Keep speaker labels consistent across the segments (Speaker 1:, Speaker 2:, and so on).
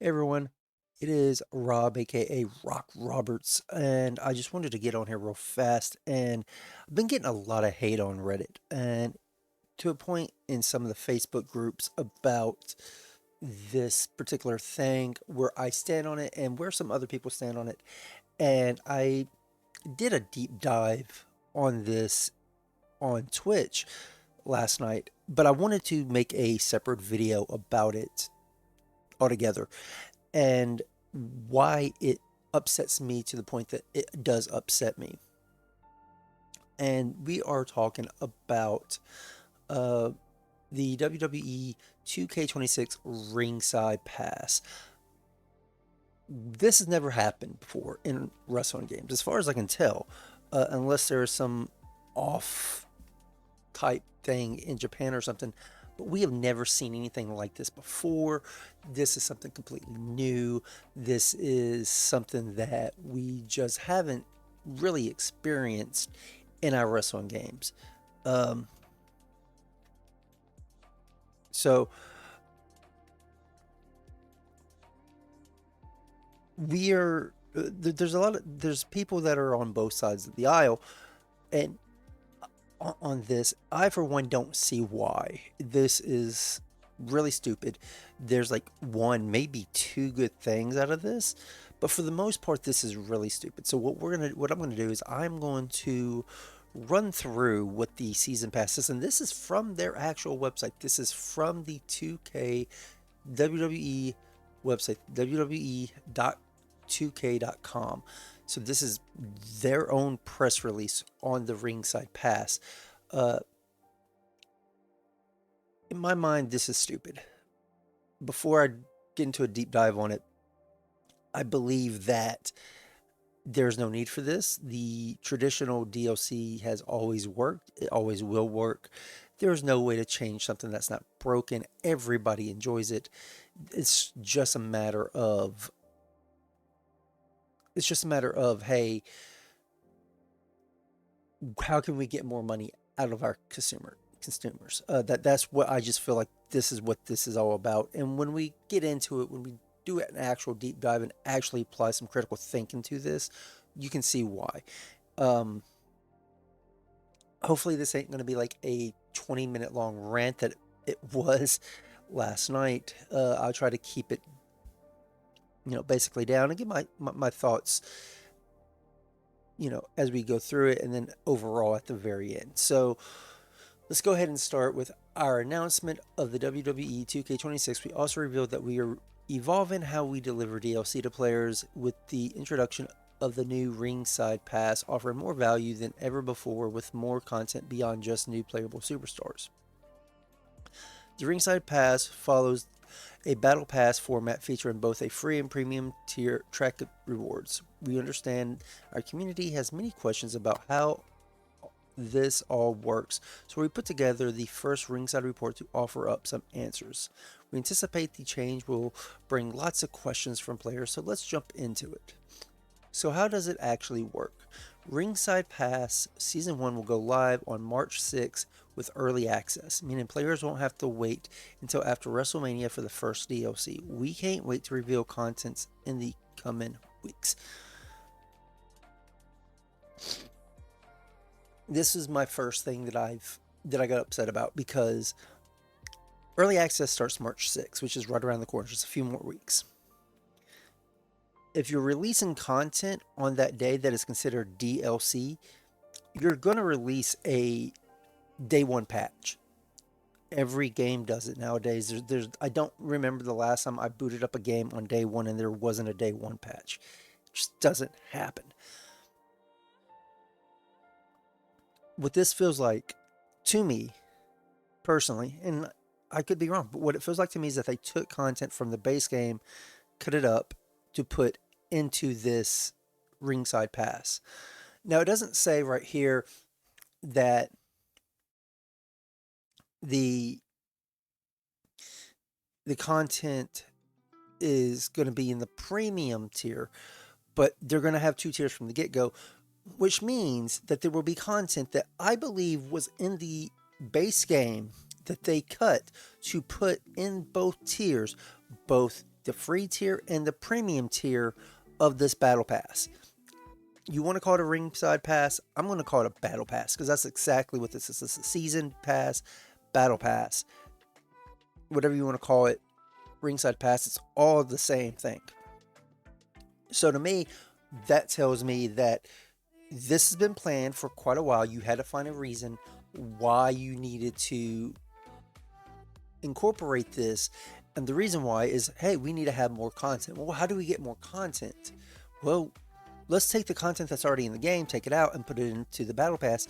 Speaker 1: Hey everyone, it is Rob, aka Rock Roberts, and I just wanted to get on here real fast. And I've been getting a lot of hate on Reddit, and to a point in some of the Facebook groups about this particular thing where I stand on it and where some other people stand on it. And I did a deep dive on this on Twitch last night, but I wanted to make a separate video about it altogether and why it upsets me to the point that it does upset me. And we are talking about uh, the WWE 2K26 Ringside Pass. This has never happened before in wrestling games, as far as I can tell, unless there is some off type thing in Japan or something. But we have never seen anything like this before. This is something completely new. This is something that we just haven't really experienced in our wrestling games. Um, so we are. There's a lot of there's people that are on both sides of the aisle, and on this, I for one don't see why. This is really stupid. There's like one, maybe two good things out of this, but for the most part, this is really stupid. So what I'm gonna do is I'm going to run through what the season pass is, and this is from their actual website. This is from the 2K WWE website, wwe.2k.com. So this is their own press release on the Ringside Pass. Uh, in my mind, this is stupid. Before I get into a deep dive on it, I believe that there's no need for this. The traditional DLC has always worked. It always will work. There's no way to change something that's not broken. Everybody enjoys it. It's just a matter of hey, how can we get more money out of our consumers? That's what I just feel like this is what this is all about. And when we get into it, when we do an actual deep dive and actually apply some critical thinking to this, you can see why. Um, Hopefully this ain't going to be like a 20-minute long rant that it was last night. I'll try to keep it, basically down and get my thoughts, as we go through it, and then overall at the very end. So let's go ahead and start with our announcement of the WWE 2K26. We also revealed that we are evolving how we deliver DLC to players with the introduction of the new Ringside Pass, offering more value than ever before with more content beyond just new playable superstars. The Ringside Pass follows a battle pass format featuring both a free and premium tier track rewards. We understand our community has many questions about how this all works, so we put together the first Ringside report to offer up some answers. We anticipate the change will bring lots of questions from players, so let's jump into it. So how does it actually work? Ringside Pass Season 1 will go live on March 6th with early access, meaning players won't have to wait until after WrestleMania for the first DLC. We can't wait to reveal contents in the coming weeks. This is my first thing that I got upset about, because early access starts March 6th, which is right around the corner, just a few more weeks. If you're releasing content on that day that is considered DLC, you're going to release a day one patch. Every game does it nowadays. I don't remember the last time I booted up a game on day one and there wasn't a day one patch. It just doesn't happen. What this feels like to me personally, and I could be wrong, but what it feels like to me is that they took content from the base game, cut it up to put into this Ringside Pass. Now, it doesn't say right here that the the content is going to be in the premium tier, but they're going to have two tiers from the get-go, which means that there will be content that I believe was in the base game that they cut to put in both tiers, both the free tier and the premium tier of this battle pass. You want to call it a ringside pass? I'm going to call it a battle pass because that's exactly what this is. This is a season pass, battle pass, whatever you want to call it, ringside pass. It's all the same thing. So to me, that tells me that this has been planned for quite a while. You had to find a reason why you needed to incorporate this. And the reason why is, hey, we need to have more content. Well, how do we get more content? Well, let's take the content that's already in the game, take it out, and put it into the Battle Pass.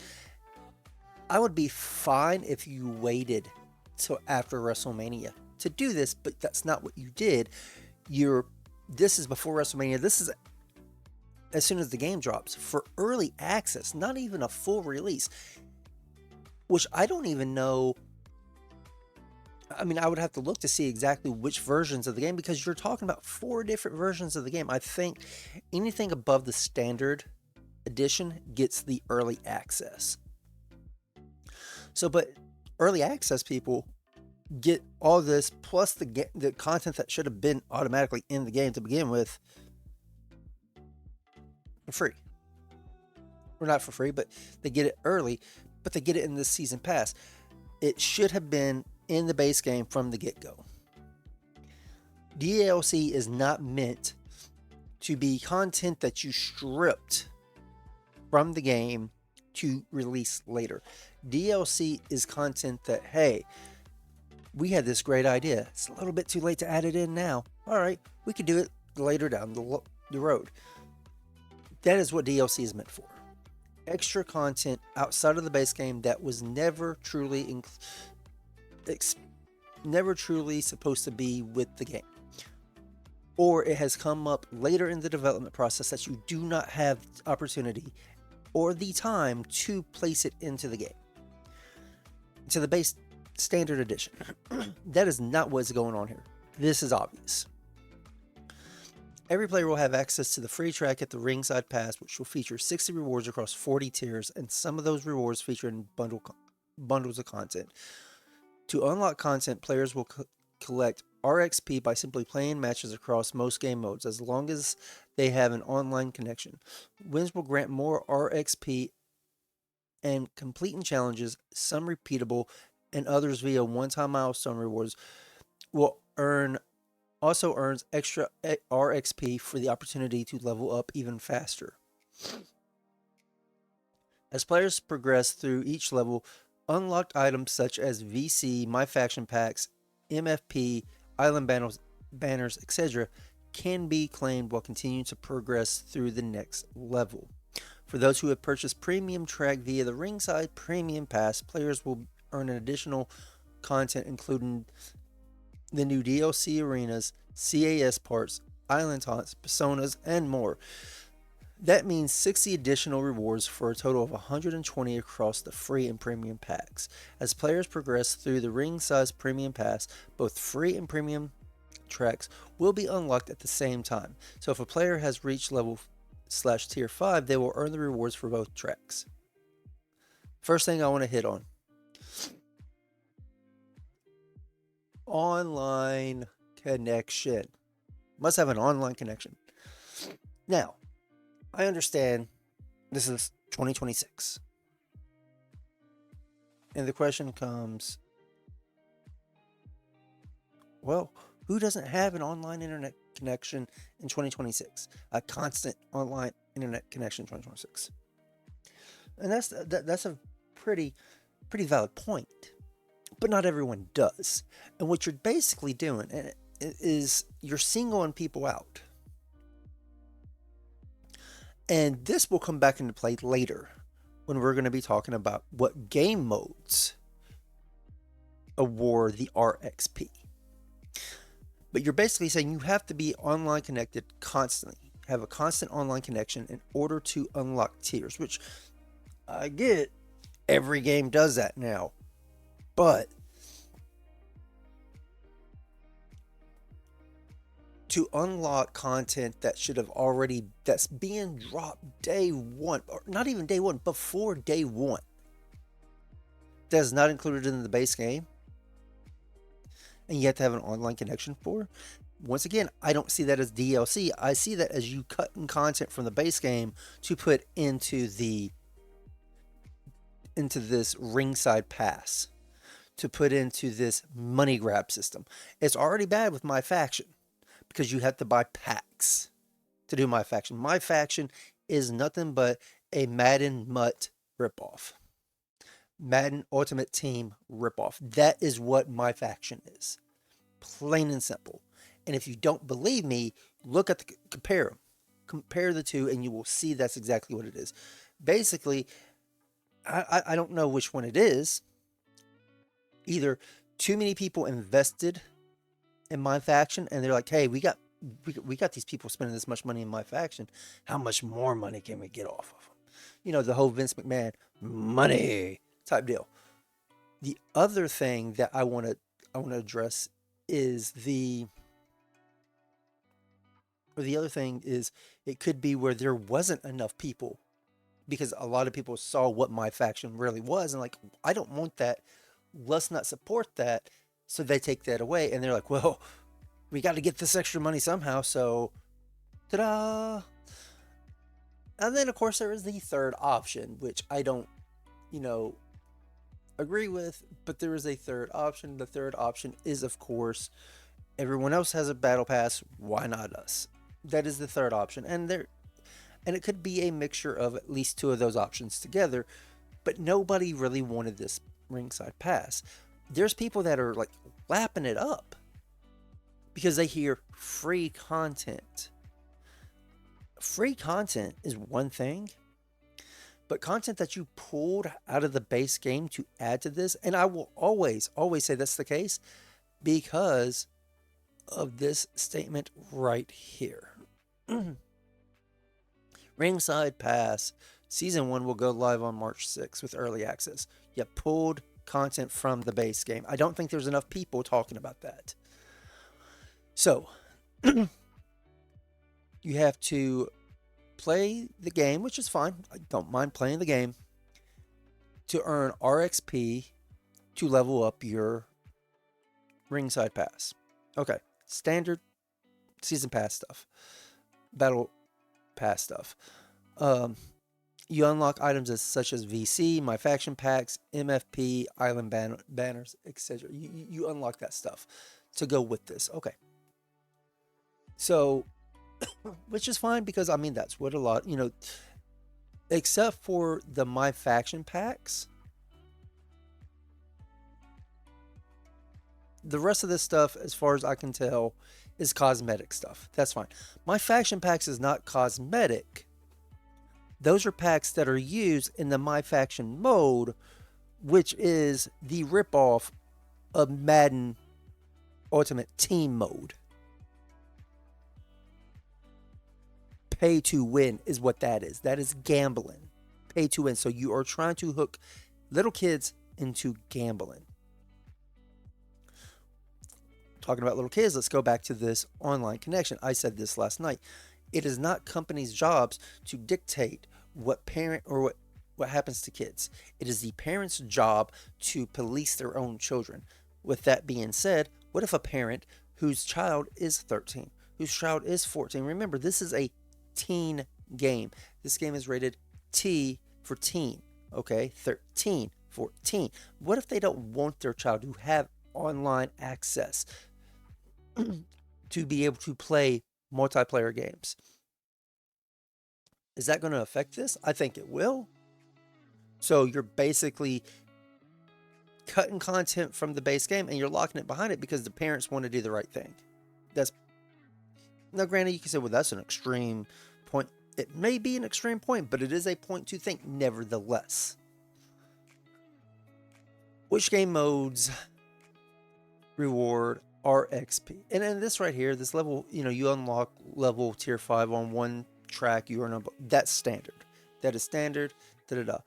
Speaker 1: I would be fine if you waited till after WrestleMania to do this, but that's not what you did. This is before WrestleMania. This is as soon as the game drops for early access, not even a full release, which I don't even know. I mean, I would have to look to see exactly which versions of the game, because you're talking about 4 different versions of the game. I think anything above the standard edition gets the early access. So, but early access people get all this plus the content that should have been automatically in the game to begin with for free. Or not for free, but they get it early, but they get it in this season pass. It should have been in the base game from the get-go. DLC is not meant to be content that you stripped from the game to release later. DLC is content that, hey, we had this great idea. It's a little bit too late to add it in now. All right, we could do it later down the road. That is what DLC is meant for. Extra content outside of the base game that was never truly supposed to be with the game, or it has come up later in the development process that you do not have the opportunity or the time to place it into the game, to the base standard edition. That is not what's going on here. This is obvious. Every player will have access to the free track at the Ringside Pass, which will feature 60 rewards across 40 tiers, and some of those rewards feature in bundles of content. To unlock content, players will collect RXP by simply playing matches across most game modes, as long as they have an online connection. Wins will grant more RXP and completing challenges, some repeatable, and others via one-time milestone rewards, will also earns extra RXP for the opportunity to level up even faster. As players progress through each level, unlocked items such as VC, My Faction Packs, MFP, Island banners, etc. can be claimed while continuing to progress through the next level. For those who have purchased Premium Track via the Ringside Premium Pass, players will earn an additional content including the new DLC arenas, CAS parts, island taunts, personas, and more. That means 60 additional rewards for a total of 120 across the free and premium packs. As players progress through the Ringside Premium Pass, both free and premium tracks will be unlocked at the same time. So if a player has reached level/tier 5, they will earn the rewards for both tracks. First thing I want to hit on: online connection. Must have an online connection. Now, I understand this is 2026. And the question comes, well, who doesn't have an online internet connection in 2026? A constant online internet connection in 2026. And that's a pretty valid point. But not everyone does. And what you're basically doing is you're singling people out. And this will come back into play later when we're going to be talking about what game modes award the RXP. But you're basically saying you have to be online connected constantly, have a constant online connection in order to unlock tiers, which I get, every game does that now. But to unlock content that should have that's being dropped day one, or not even day one, before day one, that is not included in the base game, and you have to have an online connection for, once again, I don't see that as DLC. I see that as you cutting content from the base game to put into this Ringside Pass, to put into this money grab system. It's already bad with My Faction because you have to buy packs to do My Faction. My Faction is nothing but a Madden Mutt ripoff. Madden Ultimate Team ripoff. That is what My Faction is. Plain and simple. And if you don't believe me, look at compare them. Compare the two and you will see that's exactly what it is. Basically, I don't know which one it is. Either too many people invested in My Faction and they're like, hey, we got these people spending this much money in My Faction. How much more money can we get off of them? You know, the whole Vince McMahon money type deal. The other thing that I want to address is the other thing is it could be where there wasn't enough people because a lot of people saw what My Faction really was and like, I don't want that. Let's not support that. So they take that away and they're like, well, we got to get this extra money somehow. So, ta-da! And then, of course, there is the third option, which I don't, agree with, but there is a third option. The third option is, of course, everyone else has a battle pass. Why not us? That is the third option. And it could be a mixture of at least two of those options together, but nobody really wanted this Ringside Pass. There's people that are like lapping it up because they hear free content. Free content is one thing, but content that you pulled out of the base game to add to this, and I will always say that's the case because of this statement right here. Ringside Pass Season 1 will go live on March 6th with early access. You pulled content from the base game. I don't think there's enough people talking about that. So, you have to play the game, which is fine. I don't mind playing the game, to earn RXP to level up your Ringside Pass. Okay, standard Season Pass stuff. Battle Pass stuff. You unlock items such as VC, My Faction packs, MFP, Island banners, etc. You unlock that stuff to go with this. Okay. So, which is fine because, I mean, that's what a lot, except for the My Faction packs. The rest of this stuff, as far as I can tell, is cosmetic stuff. That's fine. My Faction packs is not cosmetic. Those are packs that are used in the My Faction mode, which is the ripoff of Madden Ultimate Team mode. Pay to win is what that is. That is gambling. Pay to win. So you are trying to hook little kids into gambling. Talking about little kids, let's go back to this online connection. I said this last night. It is not companies' jobs to dictate what parent or what happens to kids. It is the parent's job to police their own children. With that being said, what if a parent whose child is 13, whose child is 14? Remember, this is a teen game. This game is rated T for teen. Okay, 13, 14. What if they don't want their child to have online access to be able to play multiplayer games? Is that going to affect this? I think it will. So you're basically cutting content from the base game and you're locking it behind it because the parents want to do the right thing. Now, granted, you can say, well, that's an extreme point. It may be an extreme point, but it is a point to think nevertheless. Which game modes reward RXP? And then this right here, this level, you unlock level tier 5 on one track, you earn that's standard. That is standard. Da-da-da.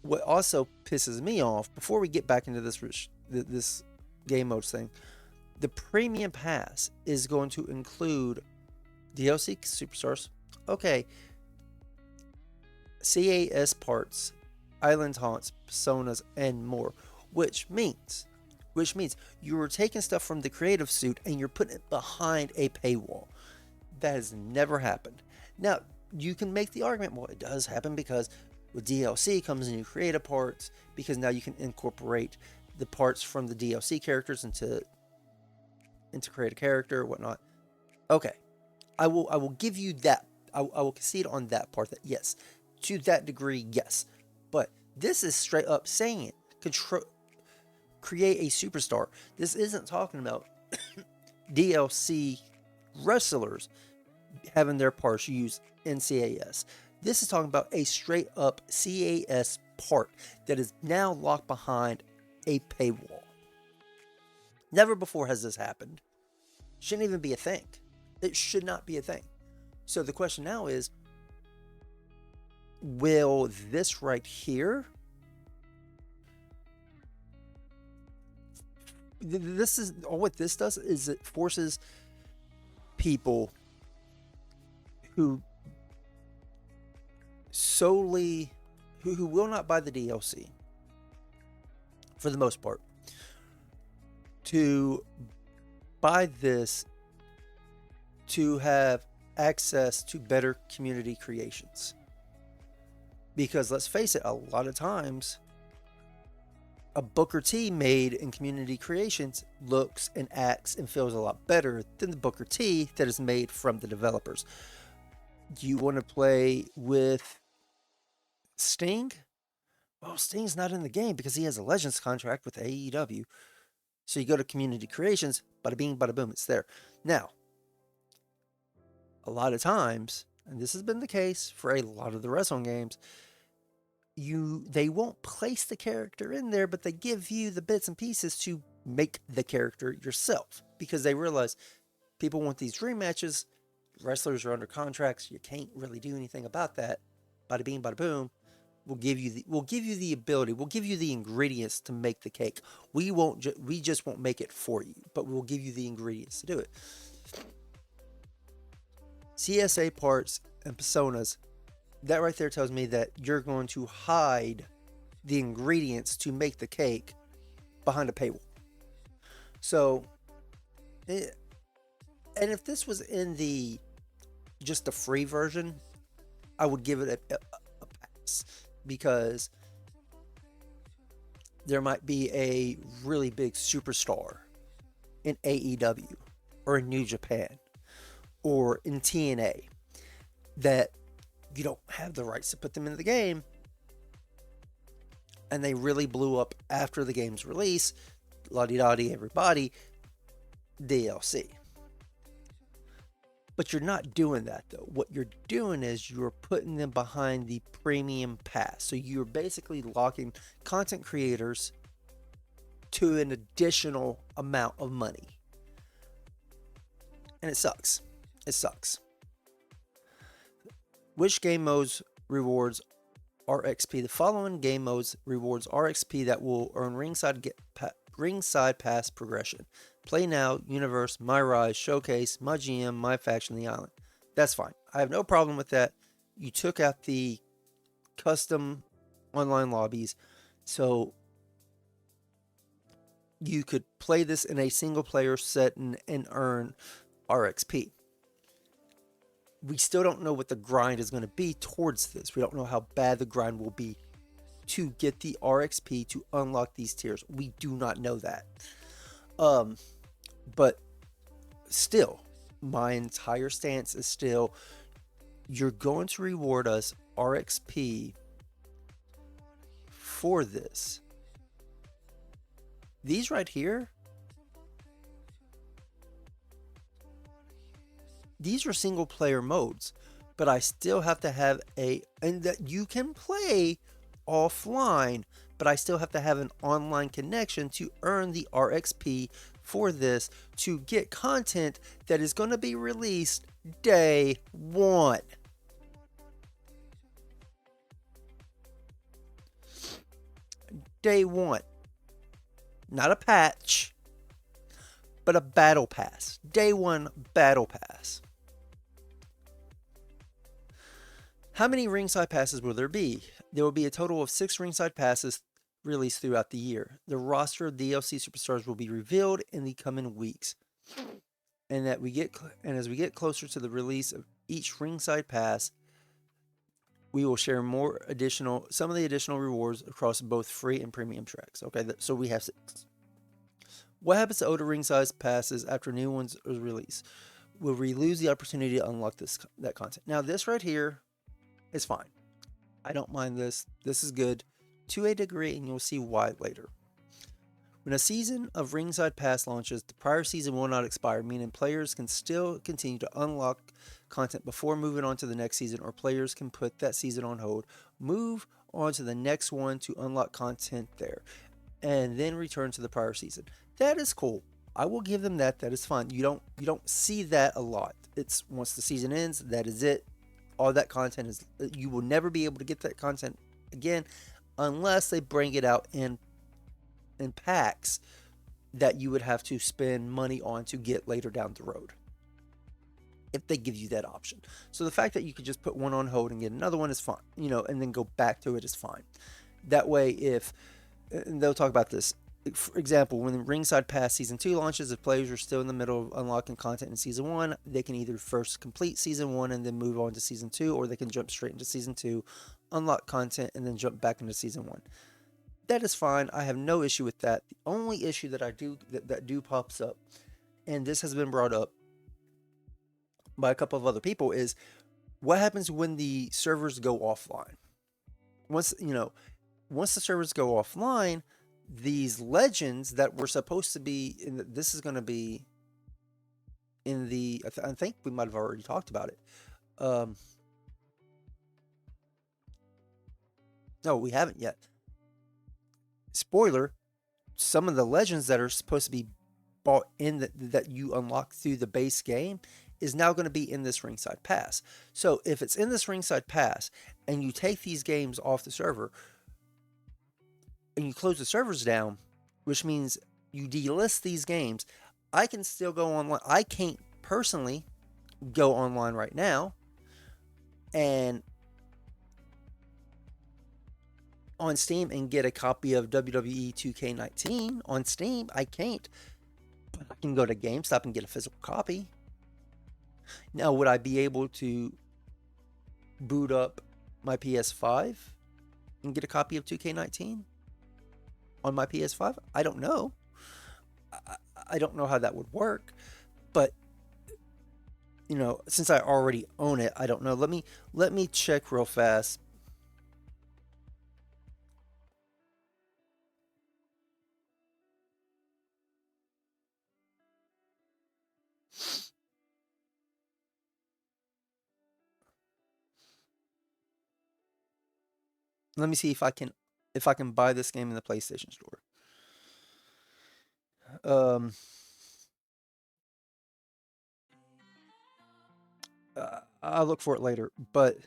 Speaker 1: What also pisses me off, before we get back into this game modes thing, the premium pass is going to include DLC superstars. Okay. CAS parts, island haunts, personas, and more. Which means which means you're taking stuff from the creative suite and you're putting it behind a paywall. That has never happened. Now, you can make the argument, well, it does happen because with DLC comes new creative parts, because now you can incorporate the parts from the DLC characters into create a character or whatnot. Okay, I will give you that. I will concede on that part that yes, to that degree, yes. But this is straight up saying create a superstar. This isn't talking about DLC wrestlers having their parts used in CAS. This is talking about a straight up CAS part that is now locked behind a paywall. Never before has this happened. Shouldn't even be a thing. It should not be a thing. So the question now is, will this right here, this is all what this does is it forces people who solely who will not buy the DLC for the most part to buy this to have access to better community creations. Because let's face it, a lot of times a Booker T made in community creations looks and acts and feels a lot better than the Booker T that is made from the developers. You want to play with Sting? Well, Sting's not in the game because he has a Legends contract with AEW. So you go to community creations, bada bing, bada boom, it's there. Now, a lot of times, and this has been the case for a lot of the wrestling games, they won't place the character in there, but they give you the bits and pieces to make the character yourself because they realize people want these dream matches. Wrestlers are under contracts. You can't really do anything about that. Bada bing, bada boom. We'll give you the ability. We'll give you the ingredients to make the cake. We just won't make it for you, but we'll give you the ingredients to do it. CSA parts and personas, that right there tells me that you're going to hide the ingredients to make the cake behind a paywall. So, and if this was in just the free version, I would give it a pass because there might be a really big superstar in AEW or in New Japan or in TNA that you don't have the rights to put them in the game, and they really blew up after the game's release, la-di-da-di everybody, DLC. But you're not doing that though. What you're doing is you're putting them behind the premium pass. So you're basically locking content creators to an additional amount of money. And it sucks. It sucks. Which game modes rewards RXP? The following game modes rewards RXP that will earn Ringside Pass progression. Play Now, Universe, My Rise, Showcase, My GM, My Faction, The Island. That's fine. I have no problem with that. You took out the custom online lobbies, so you could play this in a single player setting and earn RXP. We still don't know what the grind is going to be towards this. We don't know how bad the grind will be to get the RXP to unlock these tiers. We do not know that. But still, my entire stance is still, you're going to reward us RXP for this. These right here, these are single player modes, but I still have to have and that you can play offline, but I still have to have an online connection to earn the RXP for this to get content that is going to be released day one. Day one. Not a patch, but a battle pass. Day one battle pass. How many ringside passes will there be? There will be a total of 6 ringside passes released throughout the year. The roster of DLC superstars will be revealed in the coming weeks, and as we get closer to the release of each Ringside Pass, we will share some of the additional rewards across both free and premium tracks. Okay, so we have 6. What happens to older Ringside Passes after new ones are released? Will we lose the opportunity to unlock that content? Now, this right here is fine. I don't mind this. This is good to a degree, and you'll see why later. When a season of Ringside Pass launches, the prior season will not expire, meaning players can still continue to unlock content before moving on to the next season, or players can put that season on hold, move on to the next one to unlock content there, and then return to the prior season. That is cool. I will give them that. That is fine. You don't see that a lot. It's once the season ends, that is it. All that content is, you will never be able to get that content again unless they bring it out in packs that you would have to spend money on to get later down the road, if they give you that option. So the fact that you could just put one on hold and get another one is fine, and then go back to it is fine. That way, and they'll talk about this. For example, when Ringside Pass Season 2 launches, if players are still in the middle of unlocking content in Season 1, they can either first complete Season 1 and then move on to Season 2, or they can jump straight into Season 2, unlock content, and then jump back into Season 1. That is fine. I have no issue with that. The only issue that that pops up, and this has been brought up by a couple of other people, is what happens when the servers go offline. Once the servers go offline, these legends that were supposed to be this is going to be in the, I think we might have already talked about it. No, we haven't yet. Spoiler, some of the legends that are supposed to be bought in that you unlock through the base game is now going to be in this Ringside Pass. So if it's in this Ringside Pass and you take these games off the server and you close the servers down, which means you delist these games, I can still go online. I can't personally go online right now and on Steam and get a copy of WWE 2K19 on Steam. I can't. But I can go to GameStop and get a physical copy. Now, would I be able to boot up my PS5 and get a copy of 2K19 on my PS5? I don't know. I don't know how that would work. But since I already own it, I don't know. Let me check real fast. Let me see if I can buy this game in the PlayStation Store. I'll look for it later, but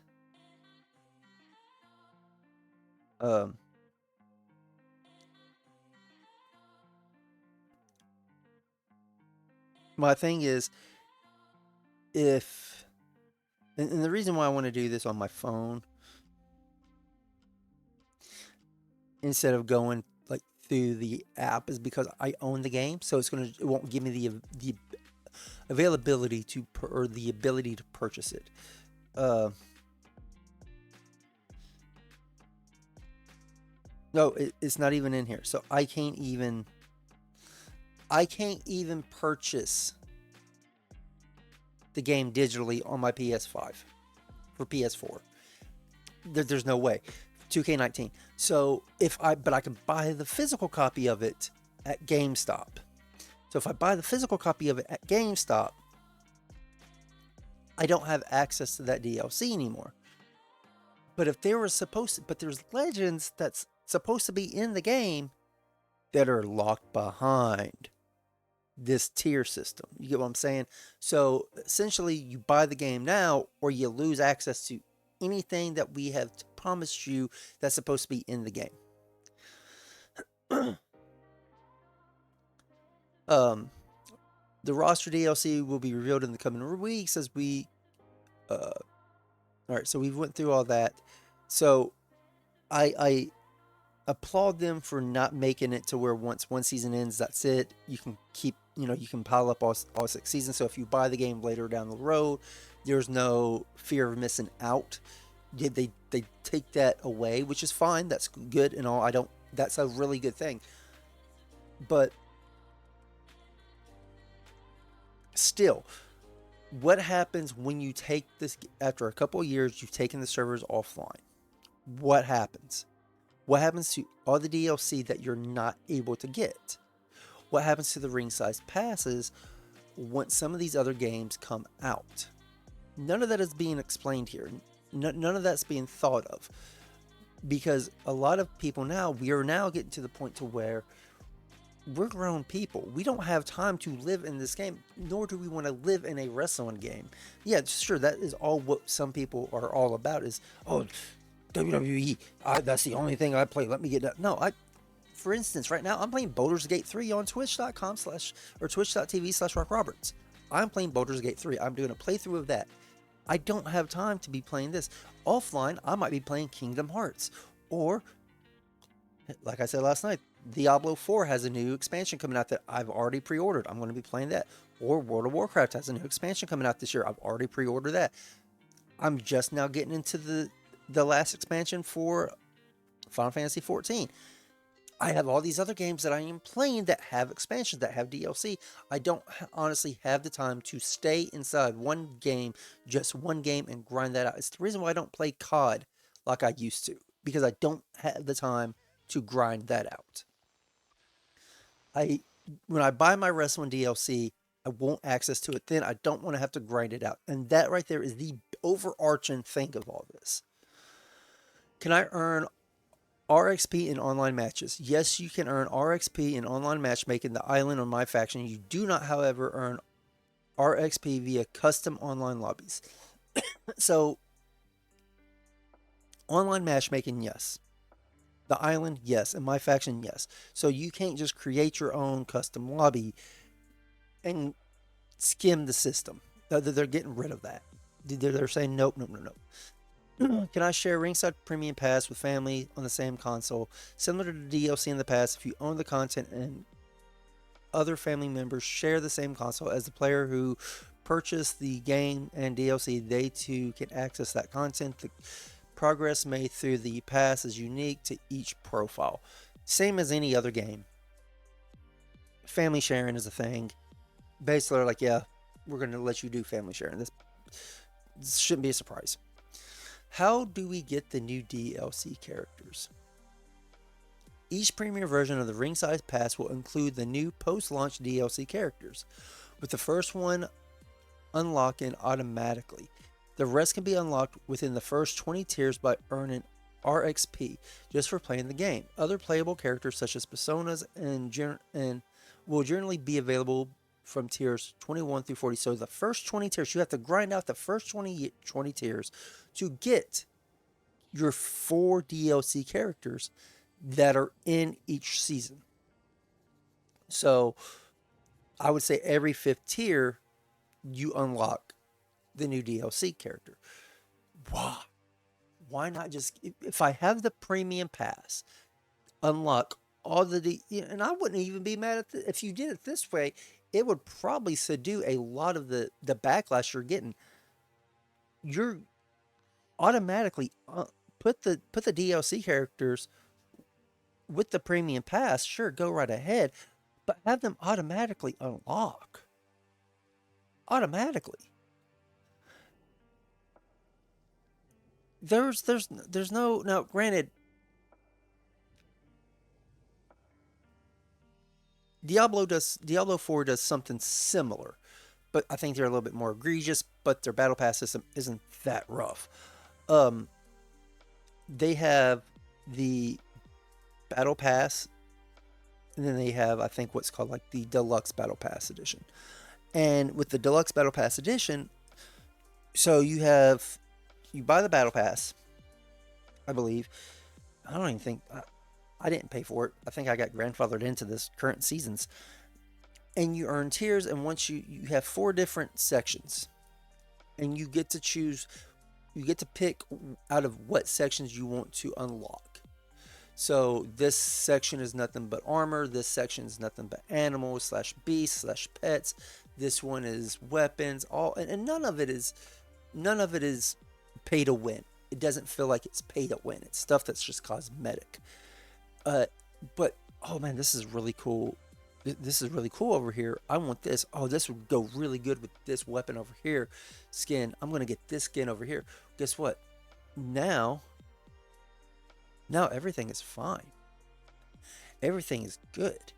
Speaker 1: my thing is, and the reason why I want to do this on my phone instead of going like through the app is because I own the game, so it won't give me the availability or the ability to purchase it. No, it's not even in here, so I can't even purchase the game digitally on my PS5 for PS4. There's no way. 2K19. So but I can buy the physical copy of it at GameStop. So if I buy the physical copy of it at GameStop, I don't have access to that DLC anymore. But if there's legends that's supposed to be in the game that are locked behind this tier system. You get what I'm saying? So essentially, you buy the game now, or you lose access to anything that we have promised you that's supposed to be in the game. The roster DLC will be revealed in the coming weeks as we. All right, so we went through all that. So, I applaud them for not making it to where once one season ends, that's it. You can keep, you can pile up all 6 seasons. So if you buy the game later down the road, there's no fear of missing out. They take that away, which is fine. That's good and all. That's a really good thing. But still, what happens when you take this after a couple of years? You've taken the servers offline. What happens? What happens to all the DLC that you're not able to get? What happens to the Ringside Passes once some of these other games come out? None of that is being explained here. None of that's being thought of. Because a lot of people now, we are now getting to the point to where we're grown people. We don't have time to live in this game, nor do we want to live in a wrestling game. Yeah, sure, that is all what some people are all about is, oh, WWE, that's the only thing I play. Let me get that. No, for instance, right now I'm playing Baldur's Gate 3 on twitch.tv/RockRoberts. I'm playing Baldur's Gate 3. I'm doing a playthrough of that. I don't have time to be playing this. Offline, I might be playing Kingdom Hearts. Or, like I said last night, Diablo 4 has a new expansion coming out that I've already pre-ordered. I'm going to be playing that. Or World of Warcraft has a new expansion coming out this year. I've already pre-ordered that. I'm just now getting into the last expansion for Final Fantasy 14. I have all these other games that I am playing that have expansions, that have DLC. I don't honestly have the time to stay inside one game, just one game, and grind that out. It's the reason why I don't play COD like I used to, because I don't have the time to grind that out. When I buy my wrestling DLC, I want access to it then. I don't want to have to grind it out. And that right there is the overarching thing of all this. Can I earn RXP in online matches? Yes, you can earn RXP in online matchmaking, the island, or my faction. You do not, however, earn RXP via custom online lobbies. So, online matchmaking, yes. The island, yes. And my faction, yes. So you can't just create your own custom lobby and skim the system. They're getting rid of that. They're saying nope, nope, nope, nope. Can I share Ringside Premium Pass with family on the same console? Similar to the DLC in the past, if you own the content and other family members share the same console as the player who purchased the game and DLC, they too can access that content. The progress made through the pass is unique to each profile. Same as any other game. Family sharing is a thing. Basically, like, yeah, we're going to let you do family sharing. This shouldn't be a surprise. How do we get the new DLC characters? Each premium version of the Ringside Pass will include the new post-launch DLC characters, with the first one unlocking automatically. The rest can be unlocked within the first 20 tiers by earning RXP just for playing the game. Other playable characters such as personas and will generally be available from tiers 21 through 40. So the first 20 tiers, you have to grind out the first 20 tiers to get your 4 DLC characters that are in each season. So I would say every 5th tier, you unlock the new DLC character. Wow. Why not just, if I have the premium pass, unlock all and I wouldn't even be mad at if you did it this way. It would probably subdue a lot of the backlash you're getting. You're automatically put the DLC characters with the premium pass. Sure, go right ahead, but have them automatically unlock. Automatically. There's no, now granted, Diablo 4 does something similar, but I think they're a little bit more egregious, but their battle pass system isn't that rough. They have the battle pass, and then they have, I think, what's called like the deluxe battle pass edition. And with the deluxe battle pass edition, so you buy the battle pass, I believe. I don't even think I didn't pay for it. I think I got grandfathered into this current seasons. And you earn tiers, and once you have 4 different sections, and you get to pick out of what sections you want to unlock. So this section is nothing but armor. This section is nothing but animals slash beasts slash pets. This one is weapons. All and none of it is pay to win. It doesn't feel like it's pay to win. It's stuff that's just cosmetic. But oh man, this is really cool. This is really cool over here. I want this. Oh, this would go really good with this weapon over here. Skin. I'm gonna get this skin over here. Guess what? Now everything is fine. Everything is good.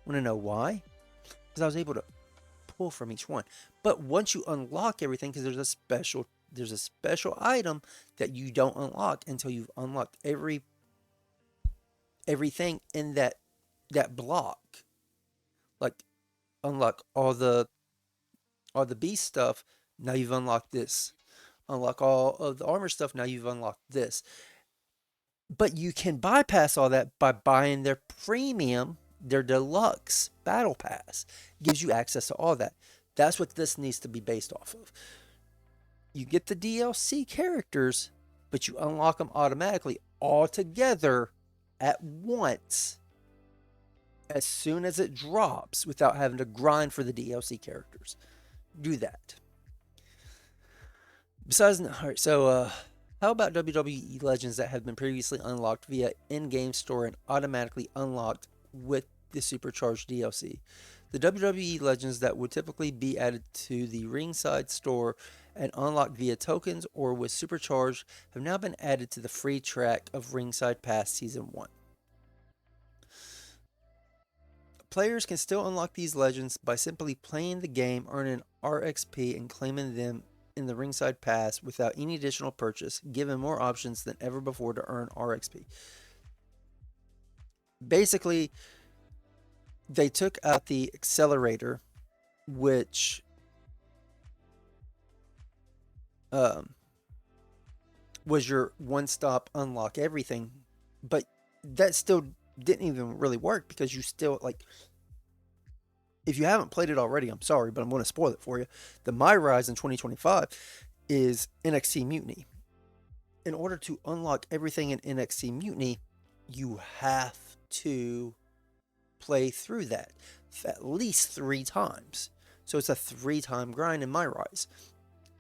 Speaker 1: Want to know why? Because I was able to pull from each one. But once you unlock everything, because there's a special item that you don't unlock until you've unlocked everything in that block. Like unlock all the beast stuff. Now you've unlocked this. Unlock all of the armor stuff. Now you've unlocked this. But you can bypass all that by buying their premium, their deluxe battle pass. Gives you access to all that. That's what this needs to be based off of. You get the DLC characters, but you unlock them automatically all together at once as soon as it drops without having to grind for the DLC characters. Do that. Besides, alright, so how about WWE Legends that have been previously unlocked via in-game store and automatically unlocked with the supercharged DLC? The WWE Legends that would typically be added to the Ringside store and unlocked via tokens or with supercharged have now been added to the free track of Ringside Pass Season 1. Players can still unlock these legends by simply playing the game, earning RXP, and claiming them in the Ringside Pass without any additional purchase, giving more options than ever before to earn RXP. Basically, they took out the accelerator, which was your one-stop unlock everything, but that still didn't even really work because you still, like, if you haven't played it already, I'm sorry, but I'm going to spoil it for you. The My Rise in 2025 is NXT Mutiny. In order to unlock everything in NXT Mutiny, you have to play through that at least 3 times. So it's a 3-time grind in My Rise.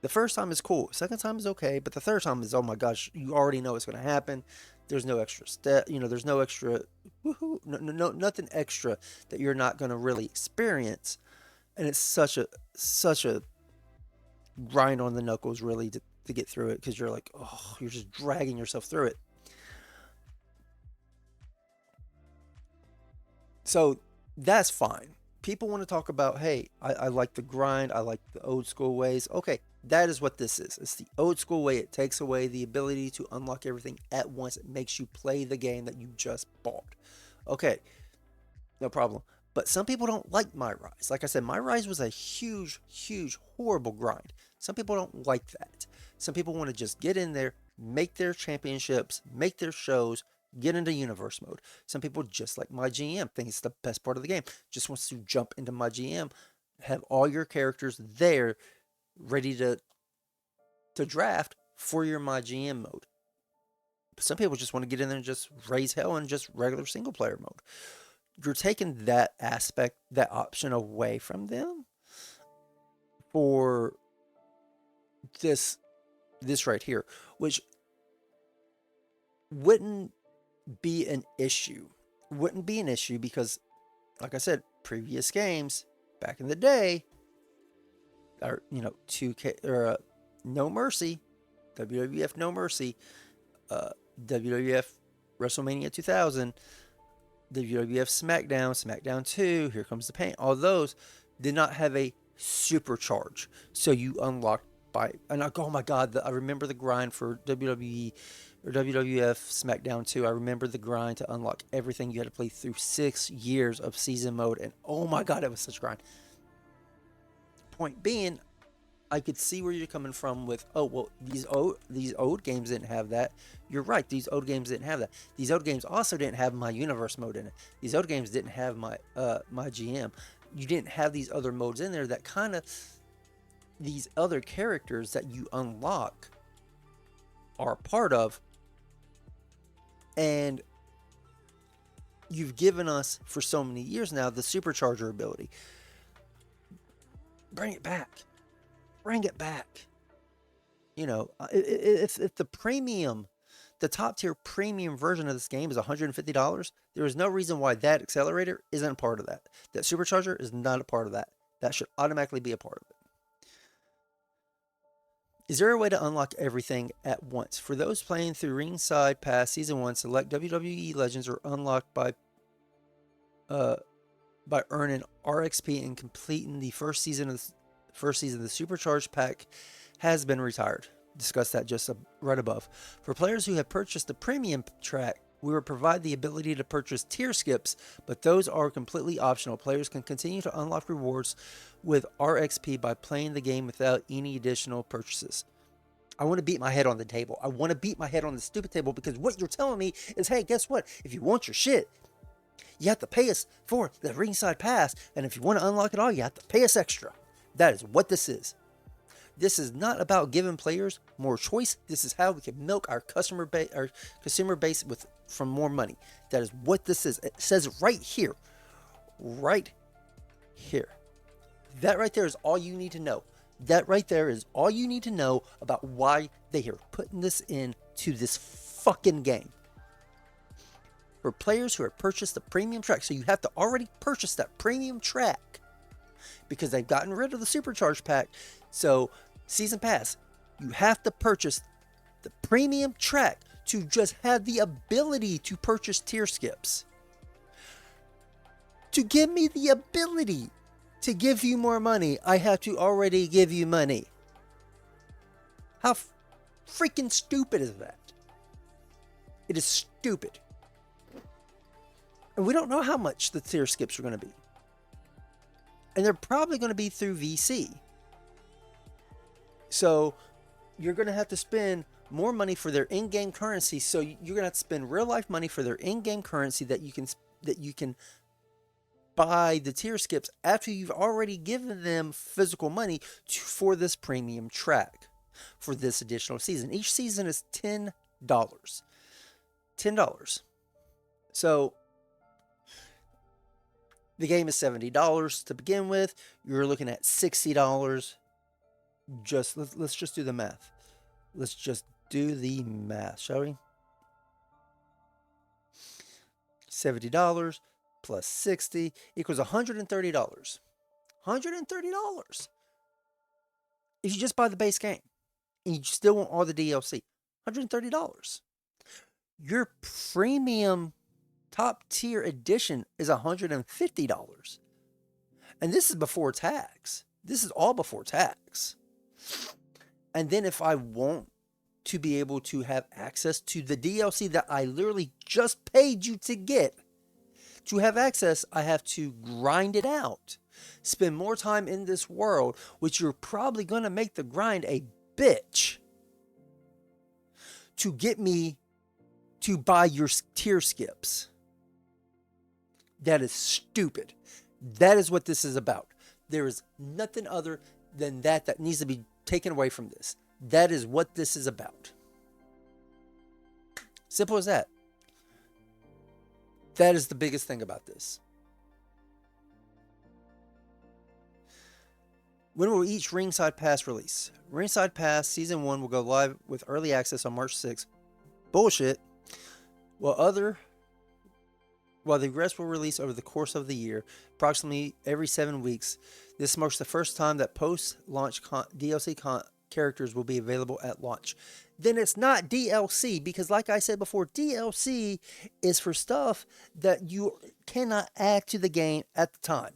Speaker 1: The first time is cool. Second time is okay, but the third time is, oh my gosh, you already know what's going to happen. There's no extra step, there's no extra, nothing extra that you're not going to really experience. And it's such a grind on the knuckles, really, to get through it, because you're like, oh, you're just dragging yourself through it. So that's fine. People want to talk about, hey, I like the grind, I like the old school ways. Okay, that is what this is. It's the old school way. It takes away the ability to unlock everything at once. It makes you play the game that you just bought. Okay, no problem. But some people don't like My Rise. Like I said, My Rise was a huge, horrible grind. Some people don't like that. Some people want to just get in there, make their championships, make their shows, get into universe mode. Some people, just like my GM, think it's the best part of the game. Just wants to jump into my GM, have all your characters there, ready to draft for your my GM mode. But some people just want to get in there and just raise hell in just regular single player mode. You're taking that aspect, that option away from them for this right here, which wouldn't be an issue. Wouldn't be an issue because, like I said, previous games back in the day, or 2K or No Mercy, WWF No Mercy, WWF WrestleMania 2000, WWF SmackDown 2, Here Comes the Pain, all those did not have a supercharge. So you unlocked and oh my God, I remember the grind for WWE or WWF SmackDown 2. I remember the grind to unlock everything. You had to play through 6 years of season mode, and oh my God, it was such a grind. Point being, I could see where you're coming from with, oh, well, these old games didn't have that. You're right, these old games didn't have that. These old games also didn't have my universe mode in it. These old games didn't have my GM. You didn't have these other modes in there that kind of, these other characters that you unlock are part of. And you've given us for so many years now the supercharger ability. Bring it back. Bring it back. You know, if the premium, the top tier premium version of this game is $150, there is no reason why that accelerator isn't a part of that. That supercharger is not a part of that. That should automatically be a part of it. Is there a way to unlock everything at once? For those playing through Ringside Pass Season 1, select WWE Legends or unlocked uh, by earning RXP and completing the first season of the Supercharged pack has been retired. Discuss that just right above. For players who have purchased the premium track, we will provide the ability to purchase tier skips, but those are completely optional. Players can continue to unlock rewards with RXP by playing the game without any additional purchases. I want to beat my head on the table. I want to beat my head on the stupid table because what you're telling me is, hey, guess what? If you want your shit, you have to pay us for the Ringside Pass, and if you want to unlock it all, you have to pay us extra. That is what this is. This is not about giving players more choice. This is how we can milk our consumer base from more money. That is what this is. It says right here. Right here. That right there is all you need to know. That right there is all you need to know about why they are putting this into this fucking game. For players who have purchased the premium track, so you have to already purchase that premium track because they've gotten rid of the supercharged pack. So season pass, you have to purchase the premium track to just have the ability to purchase tier skips. To give me the ability to give you more money, I have to already give you money. How freaking stupid is that? It is stupid. And we don't know how much the tier skips are going to be. And they're probably going to be through VC. So you're going to have to spend more money for their in-game currency. So you're going to have to spend real life money for their in-game currency that you can buy the tier skips after you've already given them physical money for this premium track for this additional season. Each season is $10. $10. So the game is $70 to begin with. You're looking at $60. Let's just do the math. Let's just do the math, shall we? $70 plus 60 equals $130. $130. If you just buy the base game and you still want all the DLC, $130. Your premium top tier edition is $150. And this is before tax. This is all before tax. And then if I want to be able to have access to the DLC that I literally just paid you to get, to have access, I have to grind it out. Spend more time in this world, which you're probably going to make the grind a bitch to get me to buy your tier skips. That is stupid. That is what this is about. There is nothing other than that needs to be taken away from this. That is what this is about. Simple as that. That is the biggest thing about this. When will each Ringside Pass release? Ringside Pass Season 1 will go live with early access on March 6th. Bullshit. While the rest will release over the course of the year, approximately every 7 weeks. This marks the first time that post-launch DLC characters will be available at launch. Then it's not DLC, because like I said before, DLC is for stuff that you cannot add to the game at the time.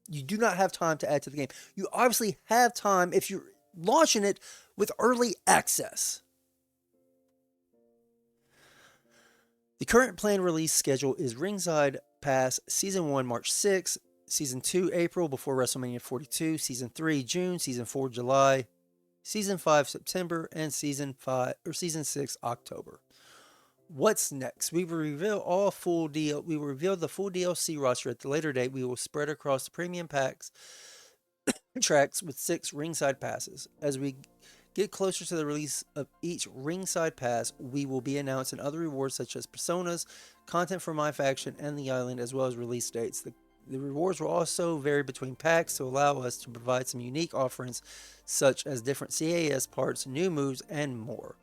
Speaker 1: You do not have time to add to the game. You obviously have time if you're launching it with early access. The current planned release schedule is Ringside Pass Season 1 March 6, Season 2 April before WrestleMania 42, Season 3 June, Season 4 July, Season 5 September, and Season 6 October. What's next? We will reveal we will reveal the full DLC roster at the later date. We will spread across the premium packs tracks with 6 Ringside Passes. As we get closer to the release of each Ringside Pass, we will be announcing other rewards such as personas, content for my faction and the island, as well as release dates. The rewards will also vary between packs to allow us to provide some unique offerings such as different CAS parts, new moves, and more.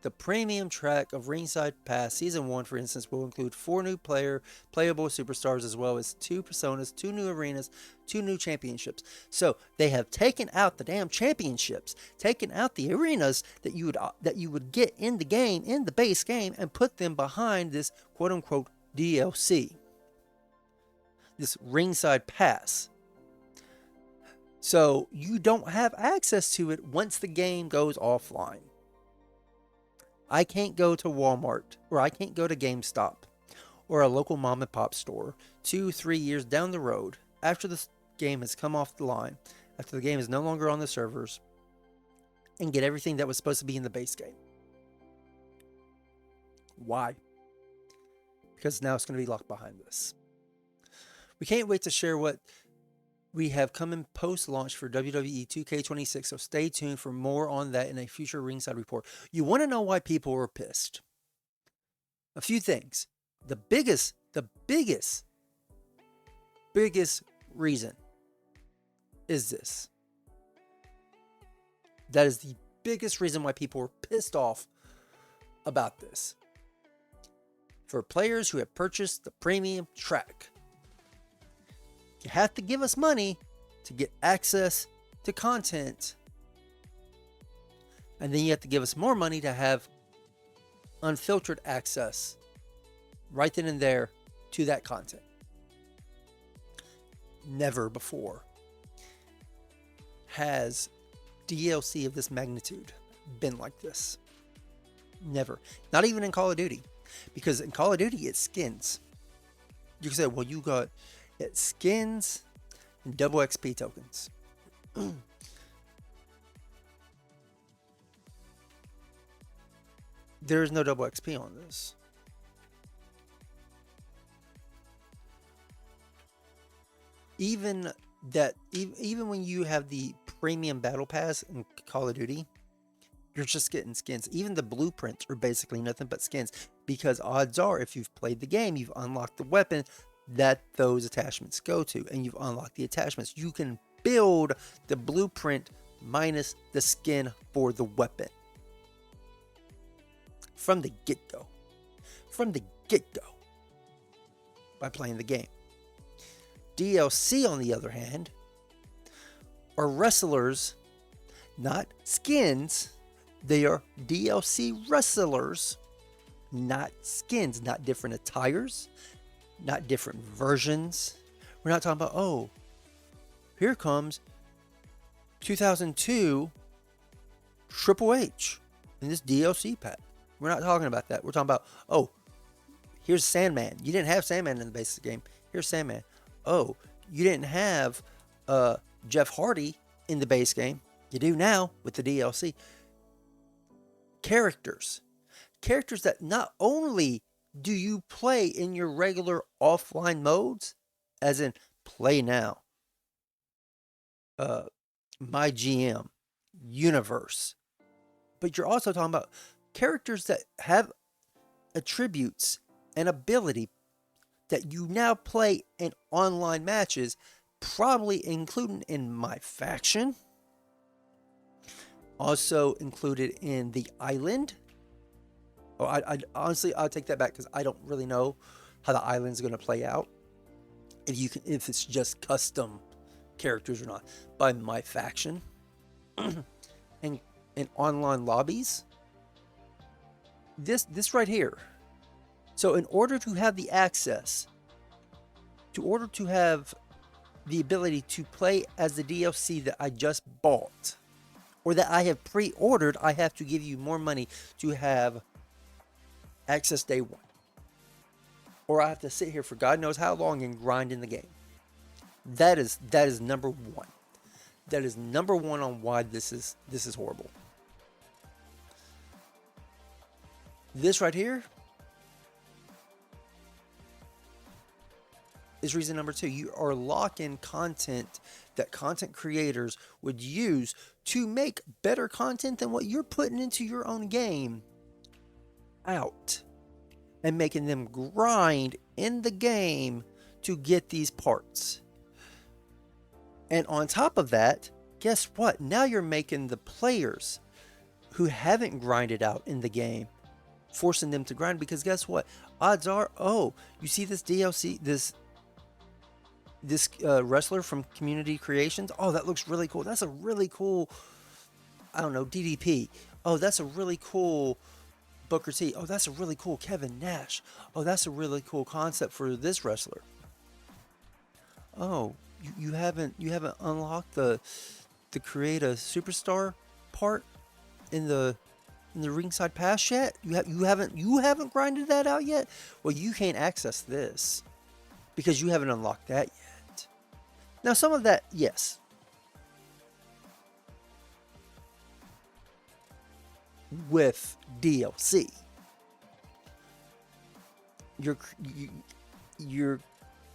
Speaker 1: The premium track of Ringside Pass Season 1, for instance, will include 4 new playable superstars, as well as 2 personas, 2 new arenas, 2 new championships. So they have taken out the damn championships, taken out the arenas that you would get in the game, in the base game, and put them behind this quote-unquote DLC, this Ringside Pass. So you don't have access to it once the game goes offline. I can't go to Walmart, or I can't go to GameStop or a local mom and pop store 2-3 years down the road after the game has come off the line, after the game is no longer on the servers, and get everything that was supposed to be in the base game. Why? Because now it's going to be locked behind this. We can't wait to share what we have coming post-launch for WWE 2K26, so stay tuned for more on that in a future Ringside report. You want to know why people were pissed? A few things. The biggest reason is this. That is the biggest reason why people were pissed off about this. For players who have purchased the premium track, you have to give us money to get access to content. And then you have to give us more money to have unfiltered access right then and there to that content. Never before has DLC of this magnitude been like this. Never. Not even in Call of Duty. Because in Call of Duty, it's skins. You can say, well, you got it's skins and double XP tokens. There's no double XP on this. Even when you have the premium battle pass in Call of Duty, you're just getting skins. Even the blueprints are basically nothing but skins, because odds are, if you've played the game, you've unlocked the weapon that those attachments go to, and you've unlocked the attachments. You can build the blueprint minus the skin for the weapon from the get-go. By playing the game. DLC, on the other hand, are wrestlers, not skins. They are DLC wrestlers, not skins, not different attires, not different versions. We're not talking about, oh, here comes 2002 Triple H in this DLC pack. We're not talking about that. We're talking about, oh, here's Sandman. You didn't have Sandman in the basic game. Here's Sandman. Oh, you didn't have Jeff Hardy in the base game. You do now with the DLC. Characters that not only do you play in your regular offline modes, as in play now, my GM, universe, but you're also talking about characters that have attributes and ability that you now play in online matches, probably included in my faction, also included in the island. Oh, I honestly, I'll take that back, because I don't really know how the island's going to play out. If it's just custom characters or not, by my faction, and online lobbies. This right here. So in order to have the access, to have the ability to play as the DLC that I just bought, or that I have pre-ordered, I have to give you more money to have access day one. Or I have to sit here for God knows how long and grind in the game. That is number one. That is number one on why this is horrible. This right here is reason number two. You are locking content that content creators would use to make better content than what you're putting into your own game out, and making them grind in the game to get these parts. And on top of that, guess what? Now you're making the players who haven't grinded out in the game, forcing them to grind, because guess what? Odds are, oh, you see this DLC, this wrestler from Community Creations. Oh, that looks really cool. That's a really cool, I don't know, DDP. Oh, that's a really cool Booker T. Oh, that's a really cool Kevin Nash. Oh, that's a really cool concept for this wrestler. Oh, you haven't unlocked the create a superstar part in the Ringside Pass yet? You haven't grinded that out yet? Well, you can't access this because you haven't unlocked that yet. Now, some of that, yes. With DLC, you're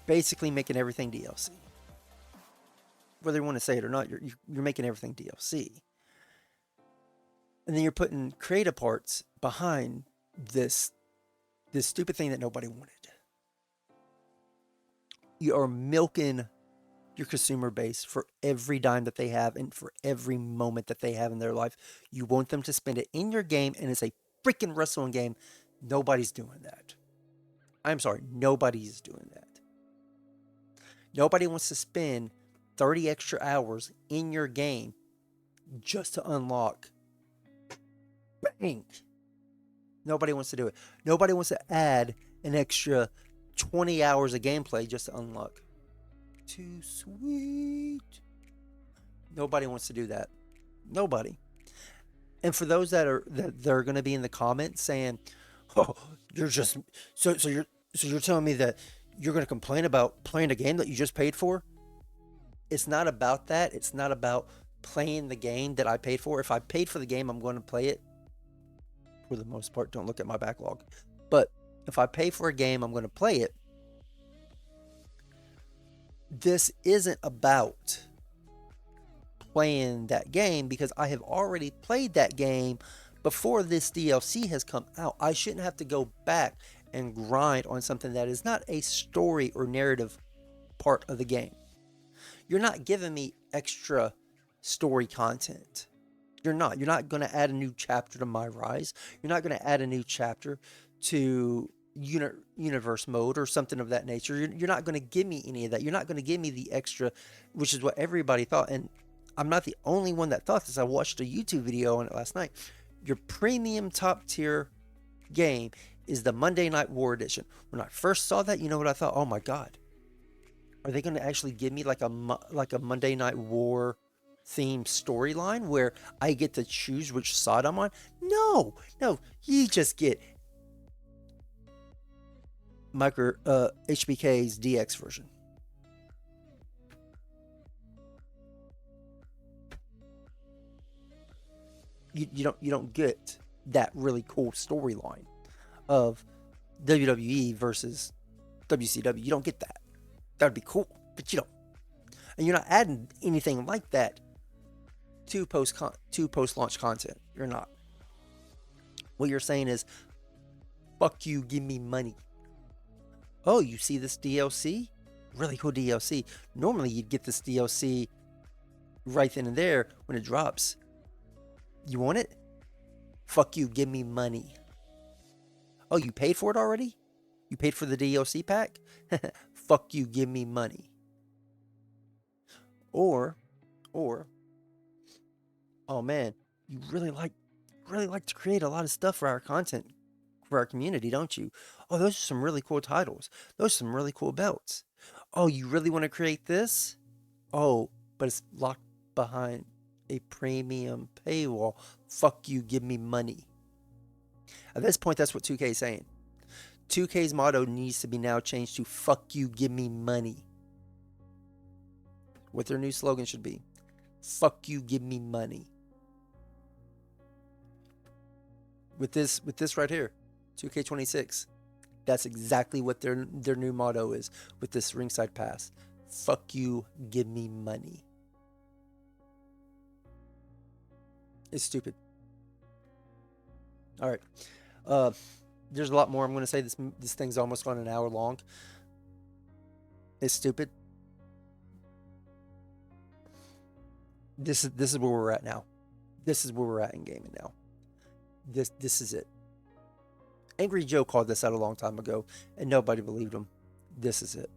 Speaker 1: basically making everything DLC. Whether you want to say it or not, you're making everything DLC. And then you're putting creative parts behind this stupid thing that nobody wanted. You are milking your consumer base for every dime that they have and for every moment that they have in their life. You want them to spend it in your game, and it's a freaking wrestling game. Nobody's doing that. I'm sorry, nobody's doing that. Nobody wants to spend 30 extra hours in your game just to unlock bank. Nobody wants to do it. Nobody wants to add an extra 20 hours of gameplay just to unlock. Too sweet. Nobody wants to do that. Nobody. And for those that are going to be in the comments saying, "Oh, you're just so you're telling me that you're going to complain about playing a game that you just paid for?" It's not about that. It's not about playing the game that I paid for. If I paid for the game, I'm going to play it. For the most part, don't look at my backlog. But if I pay for a game, I'm going to play it. This isn't about playing that game because I have already played that game before this DLC has come out. I shouldn't have to go back and grind on something that is not a story or narrative part of the game. You're not giving me extra story content. You're not going to add a new chapter to My Rise. You're not going to add a new chapter to universe mode or something of that nature. You're not going to give me any of that. You're not going to give me the extra, which is what everybody thought. And I'm not the only one that thought this. I watched a YouTube video on it last night. Your premium top tier game is the Monday Night War edition. When I first saw that, you know what I thought? Oh my God. Are they going to actually give me like a Monday Night War themed storyline where I get to choose which side I'm on? No, you just get HBK's DX version. You don't get that really cool storyline of WWE versus WCW. You don't get that. That'd be cool, but you don't. And you're not adding anything like that to post-launch content. You're not. What you're saying is, fuck you, give me money. Oh, you see this DLC? Really cool DLC. Normally you'd get this DLC right then and there when it drops. You want it? Fuck you, give me money. Oh, you paid for it already? You paid for the DLC pack? Fuck you, give me money. Or, oh man, you really like to create a lot of stuff for our content, for our community, don't you? Oh, those are some really cool titles. Those are some really cool belts. Oh, you really want to create this? Oh, but it's locked behind a premium paywall. Fuck you, give me money. At this point, that's what 2K is saying. 2K's motto needs to be now changed to fuck you, give me money. What their new slogan should be. Fuck you, give me money. With this right here, 2K26. That's exactly what their new motto is with this Ringside Pass. Fuck you, give me money. It's stupid. All right. Uh, there's a lot more I'm going to say. This thing's almost gone an hour long. It's stupid. This is where we're at now. This is where we're at in gaming now. This is it. Angry Joe called this out a long time ago, and nobody believed him. This is it.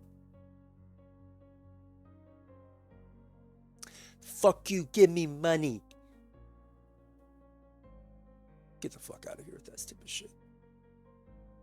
Speaker 1: Fuck you, give me money. Get the fuck out of here with that stupid shit.